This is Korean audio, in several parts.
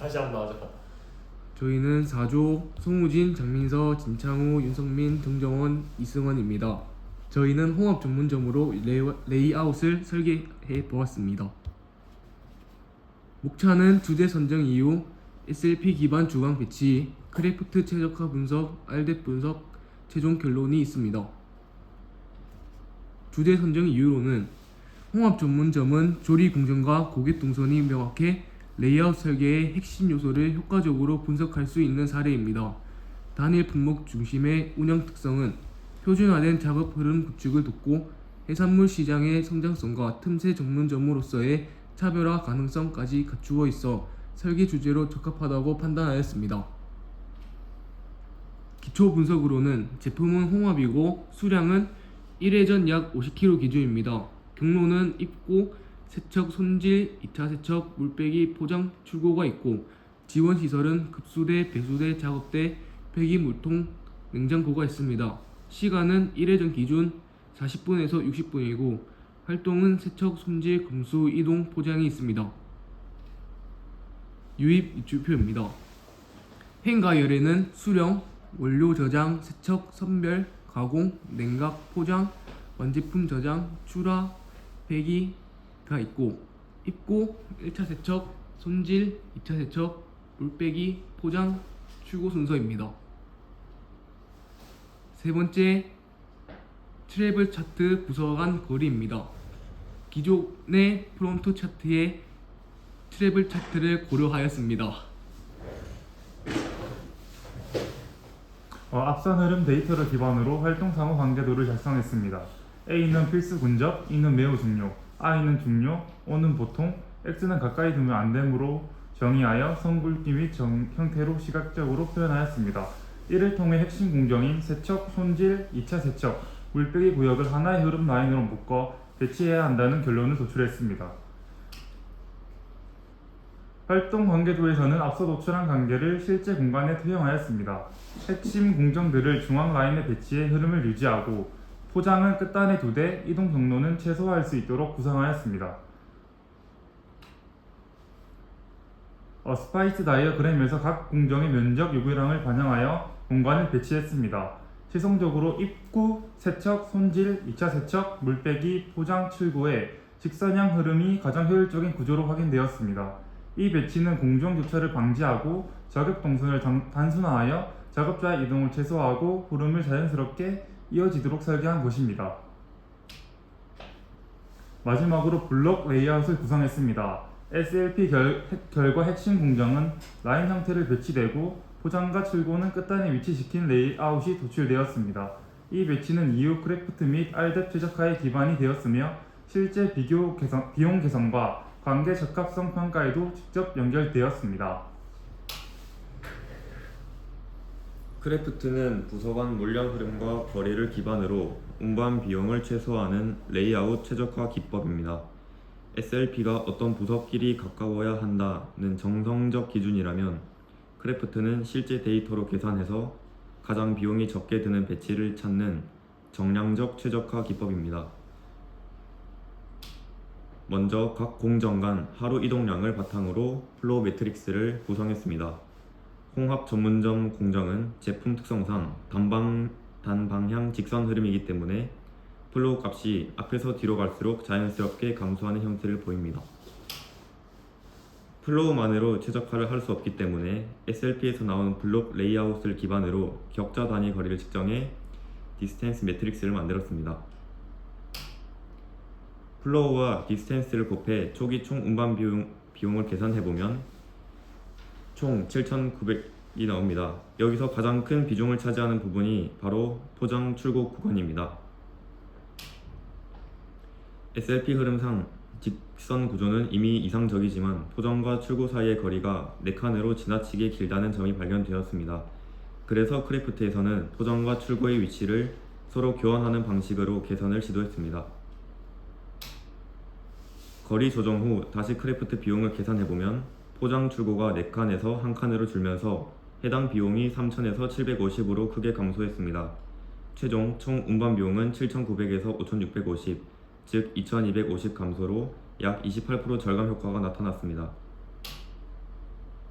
다시 한번 하자. 저희는 4조 송우진, 장민서, 진창우, 윤성민, 정정원, 이승원입니다. 저희는 홍합 전문점으로 레이아웃을 설계해 보았습니다. 목차는 주제 선정 이후 SLP 기반 주강 배치, 크래프트 최적화 분석, RDEP 분석, 최종 결론이 있습니다. 주제 선정 이유로는 홍합 전문점은 조리 공정과 고객 동선이 명확해 레이아웃 설계의 핵심 요소를 효과적으로 분석할 수 있는 사례입니다. 단일 품목 중심의 운영 특성은 표준화된 작업 흐름 구축을 돕고 해산물 시장의 성장성과 틈새 전문점으로서의 차별화 가능성까지 갖추어 있어 설계 주제로 적합하다고 판단하였습니다. 기초 분석으로는 제품은 홍합이고 수량은 1회전 약 50kg 기준입니다. 경로는 입고, 세척, 손질, 2차 세척, 물빼기, 포장, 출고가 있고 지원 시설은 급수대, 배수대, 작업대, 폐기 물통, 냉장고가 있습니다. 시간은 1회전 기준 40분에서 60분이고 활동은 세척, 손질, 검수, 이동, 포장이 있습니다. 유입 입주표입니다. 행과 열에는 수령, 원료 저장, 세척, 선별, 가공, 냉각, 포장, 완제품 저장, 출하, 폐기가 있고 입고, 1차 세척, 손질, 2차 세척, 물빼기, 포장, 출고 순서입니다. 세 번째, 트래블 차트 부서 간 거리입니다. 기존의 프론트 차트에 트래블 차트를 고려하였습니다. 앞선 흐름 데이터를 기반으로 활동 상호 관계도를 작성했습니다. A는 필수 근접, E는 매우 중요, I는 중요, O는 보통, X는 가까이 두면 안 되므로 정의하여 선굵기 및 형태로 시각적으로 표현하였습니다. 이를 통해 핵심 공정인 세척, 손질, 2차 세척, 물빼기 구역을 하나의 흐름 라인으로 묶어 배치해야 한다는 결론을 도출했습니다. 활동 관계도에서는 앞서 도출한 관계를 실제 공간에 투영하였습니다. 핵심 공정들을 중앙 라인에 배치해 흐름을 유지하고 포장은 끝단에 2대, 이동 경로는 최소화할 수 있도록 구성하였습니다. 스파이스 다이어그램에서 각 공정의 면적 요구량을 반영하여 공간을 배치했습니다. 최종적으로 입구, 세척, 손질, 2차 세척, 물빼기, 포장, 출고에 직선형 흐름이 가장 효율적인 구조로 확인되었습니다. 이 배치는 공정 교차를 방지하고 작업 동선을 단순화하여 작업자의 이동을 최소화하고 흐름을 자연스럽게 이어지도록 설계한 것입니다. 마지막으로 블록 레이아웃을 구성했습니다. SLP 결과 핵심 공정은 라인 형태를 배치되고 포장과 출고는 끝단에 위치시킨 레이아웃이 도출되었습니다. 이 배치는 이후 크래프트 및 RDEP 최적화에 기반이 되었으며 실제 비용 개선과 관계 적합성 평가에도 직접 연결되었습니다. 크래프트는 부서 간 물량 흐름과 거리를 기반으로 운반 비용을 최소화하는 레이아웃 최적화 기법입니다. SLP가 어떤 부서끼리 가까워야 한다는 정성적 기준이라면 크래프트는 실제 데이터로 계산해서 가장 비용이 적게 드는 배치를 찾는 정량적 최적화 기법입니다. 먼저 각 공정 간 하루 이동량을 바탕으로 플로우 매트릭스를 구성했습니다. 홍합 전문점 공정은 제품 특성상 단방향 직선 흐름이기 때문에 플로우 값이 앞에서 뒤로 갈수록 자연스럽게 감소하는 형태를 보입니다. 플로우만으로 최적화를 할 수 없기 때문에 SLP에서 나오는 블록 레이아웃을 기반으로 격자 단위 거리를 측정해 디스텐스 매트릭스를 만들었습니다. 플로우와 디스텐스를 곱해 초기 총 운반 비용을 계산해보면 총 7,900이 나옵니다. 여기서 가장 큰 비중을 차지하는 부분이 바로 포장 출고 구간입니다. SLP 흐름상 직선 구조는 이미 이상적이지만 포장과 출고 사이의 거리가 4칸으로 지나치게 길다는 점이 발견되었습니다. 그래서 크래프트에서는 포장과 출고의 위치를 서로 교환하는 방식으로 개선을 시도했습니다. 거리 조정 후 다시 크래프트 비용을 계산해보면 포장 출고가 4칸에서 1칸으로 줄면서 해당 비용이 3,000에서 750으로 크게 감소했습니다. 최종 총 운반 비용은 7,900에서 5,650, 즉 2,250 감소로 약 28% 절감 효과가 나타났습니다.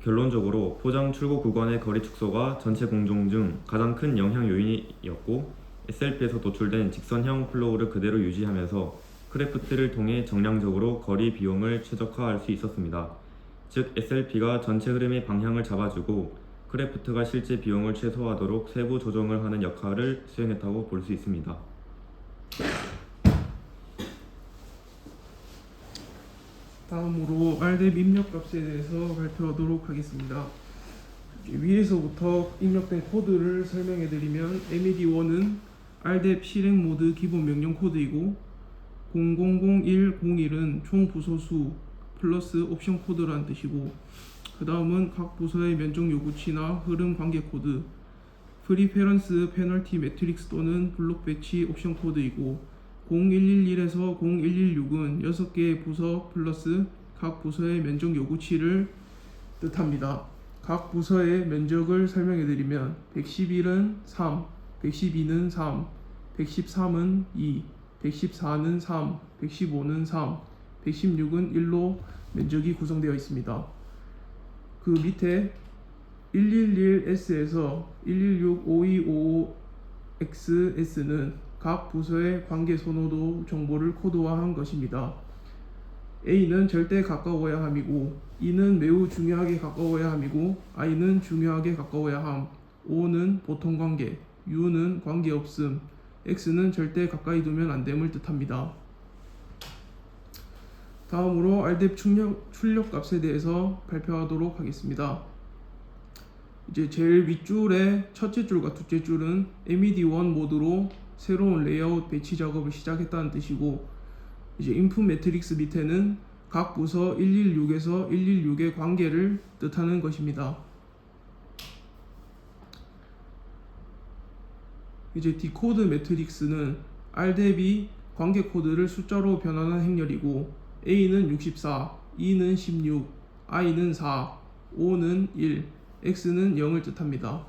결론적으로 포장 출고 구간의 거리 축소가 전체 공정 중 가장 큰 영향 요인이었고 SLP에서 도출된 직선형 플로우를 그대로 유지하면서 크래프트를 통해 정량적으로 거리 비용을 최적화할 수 있었습니다. 즉 SLP가 전체 흐름의 방향을 잡아주고 크래프트가 실제 비용을 최소화하도록 세부 조정을 하는 역할을 수행했다고 볼 수 있습니다. 다음으로 RDEP 입력값에 대해서 발표하도록 하겠습니다. 위에서부터 입력된 코드를 설명해드리면 MED1은 RDEP 실행 모드 기본 명령 코드이고 000101은 총 부서 수 플러스 옵션 코드라는 뜻이고, 그 다음은 각 부서의 면적 요구치나 흐름 관계 코드, 프리페런스 페널티 매트릭스 또는 블록 배치 옵션 코드이고, 0111에서 0116은 6개의 부서 플러스 각 부서의 면적 요구치를 뜻합니다. 각 부서의 면적을 설명해드리면 111은 3, 112는 3, 113은 2, 114는 3, 115는 3, 116은 1로 면적이 구성되어 있습니다. 그 밑에 111S에서 1165255XS는 각 부서의 관계 선호도 정보를 코드화한 것입니다. A는 절대 가까워야 함이고, E는 매우 중요하게 가까워야 함이고, I는 중요하게 가까워야 함, O는 보통 관계, U는 관계 없음, X는 절대 가까이 두면 안 됨을 뜻합니다. 다음으로 RDEP 출력 값에 대해서 발표하도록 하겠습니다. 이제 제일 윗줄의 첫째 줄과 둘째 줄은 MED1 모드로 새로운 레이아웃 배치 작업을 시작했다는 뜻이고, 이제 인풋 매트릭스 밑에는 각 부서 116에서 116의 관계를 뜻하는 것입니다. 이제 디코드 매트릭스는 RDEP이 관계 코드를 숫자로 변환한 행렬이고, A는 64, E는 16, I는 4, O는 1, X는 0을 뜻합니다.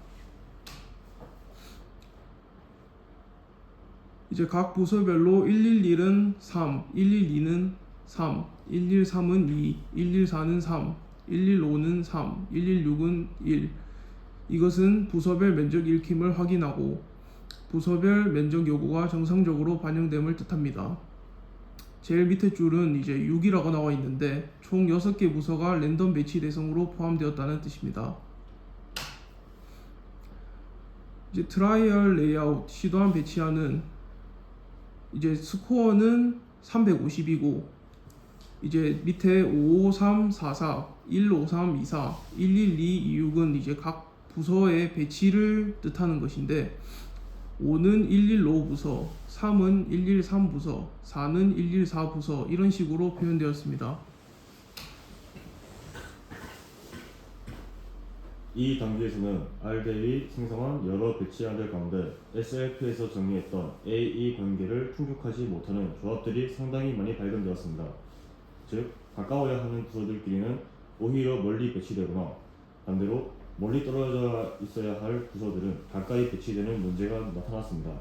이제 각 부서별로 111은 3, 112는 3, 113은 2, 114는 3, 115는 3, 116은 1. 이것은 부서별 면적 읽힘을 확인하고 부서별 면적 요구가 정상적으로 반영됨을 뜻합니다. 제일 밑에 줄은 이제 6이라고 나와 있는데 총 6개 부서가 랜덤 배치 대상으로 포함되었다는 뜻입니다. 이제 트라이얼 레이아웃 시도한 배치안은 이제 스코어는 350이고, 이제 밑에 55344, 15324, 11226은 이제 각 부서의 배치를 뜻하는 것인데, 5는 115 부서, 3은 113 부서, 4는 114 부서, 이런 식으로 표현되었습니다. 이 단계에서는 RDEP이 생성한 여러 배치안들 가운데 SLP에서 정의했던 A-E 관계를 충족하지 못하는 조합들이 상당히 많이 발견되었습니다. 즉, 가까워야 하는 부서들끼리는 오히려 멀리 배치되거나 반대로 멀리 떨어져 있어야 할 부서들은 가까이 배치되는 문제가 나타났습니다.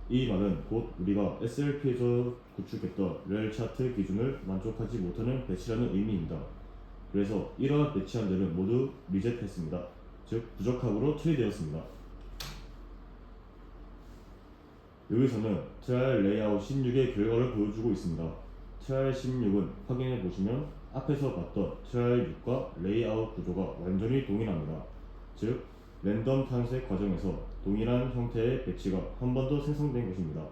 이 말은 곧 우리가 SLP에서 구축했던 렐 차트 기준을 만족하지 못하는 배치라는 의미입니다. 그래서 이러한 배치안들은 모두 리젯했습니다. 즉, 부적합으로 처리되었습니다. 여기서는 트라이얼 레이아웃 16의 결과를 보여주고 있습니다. 트라이얼 16은 확인해 보시면 앞에서 봤던 트라이얼 6과 레이아웃 구조가 완전히 동일합니다. 즉, 랜덤 탐색 과정에서 동일한 형태의 배치가 한 번 더 생성된 것입니다.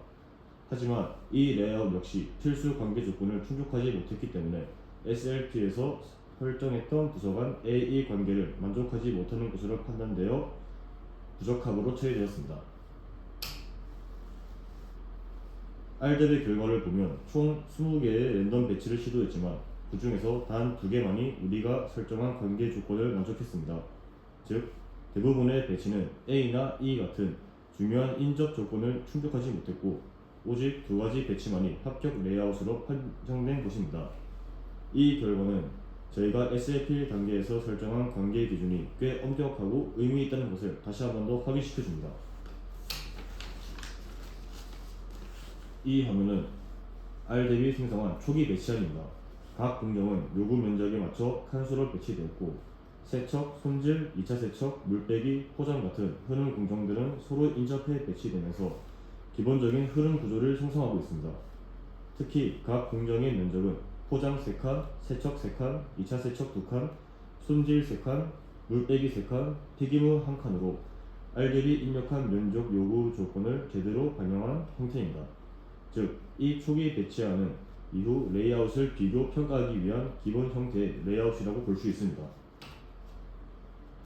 하지만 이 레이아웃 역시 필수 관계 조건을 충족하지 못했기 때문에 SLP에서 설정했던 부서 간 A-E 관계를 만족하지 못하는 것으로 판단되어 부적합으로 처리되었습니다. RDEP 결과를 보면 총 20개의 랜덤 배치를 시도했지만 그 중에서 단 2개만이 우리가 설정한 관계 조건을 만족했습니다. 즉, 대부분의 배치는 A나 E 같은 중요한 인접 조건을 충족하지 못했고 오직 2가지 배치만이 합격 레이아웃으로 판정된 것입니다. 이 결과는 저희가 SLP 단계에서 설정한 관계 기준이 꽤 엄격하고 의미 있다는 것을 다시 한 번 더 확인시켜줍니다. 이 화면은 RDEP이 생성한 초기 배치안입니다. 각 공정은 요구 면적에 맞춰 칸수로 배치되었고 세척, 손질, 2차 세척, 물빼기, 포장 같은 흐름 공정들은 서로 인접해 배치되면서 기본적인 흐름 구조를 형성하고 있습니다. 특히 각 공정의 면적은 포장 3칸, 세척 3칸, 2차 세척 2칸, 손질 3칸, 물빼기 3칸, 튀김 후 1칸으로 알델이 입력한 면적 요구 조건을 제대로 반영한 형태입니다. 즉, 이 초기 배치안은 이후 레이아웃을 비교 평가하기 위한 기본 형태의 레이아웃이라고 볼 수 있습니다.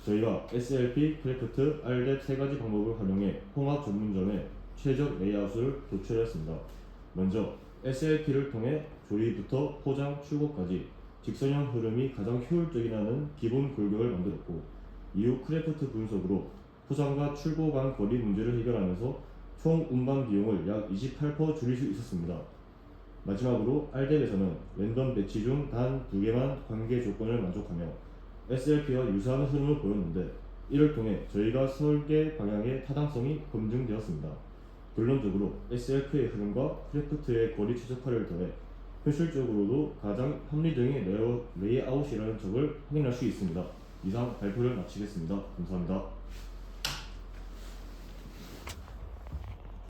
저희가 SLP, 크래프트, RDEP 세 가지 방법을 활용해 홍합 전문점의 최적 레이아웃을 도출했습니다. 먼저 SLP를 통해 조리부터 포장, 출고까지 직선형 흐름이 가장 효율적이라는 기본 골격을 만들었고, 이후 크래프트 분석으로 포장과 출고 간 거리 문제를 해결하면서 총 운반 비용을 약 28% 줄일 수 있었습니다. 마지막으로 RDEP에서는 랜덤 배치 중 단 2개만 관계 조건을 만족하며 SLP와 유사한 흐름을 보였는데, 이를 통해 저희가 설계 방향의 타당성이 검증되었습니다. 결론적으로 SLP의 흐름과 크래프트의 거리 최적화를 더해 현실적으로도 가장 합리적인 레이아웃이라는 점을 확인할 수 있습니다. 이상 발표를 마치겠습니다. 감사합니다.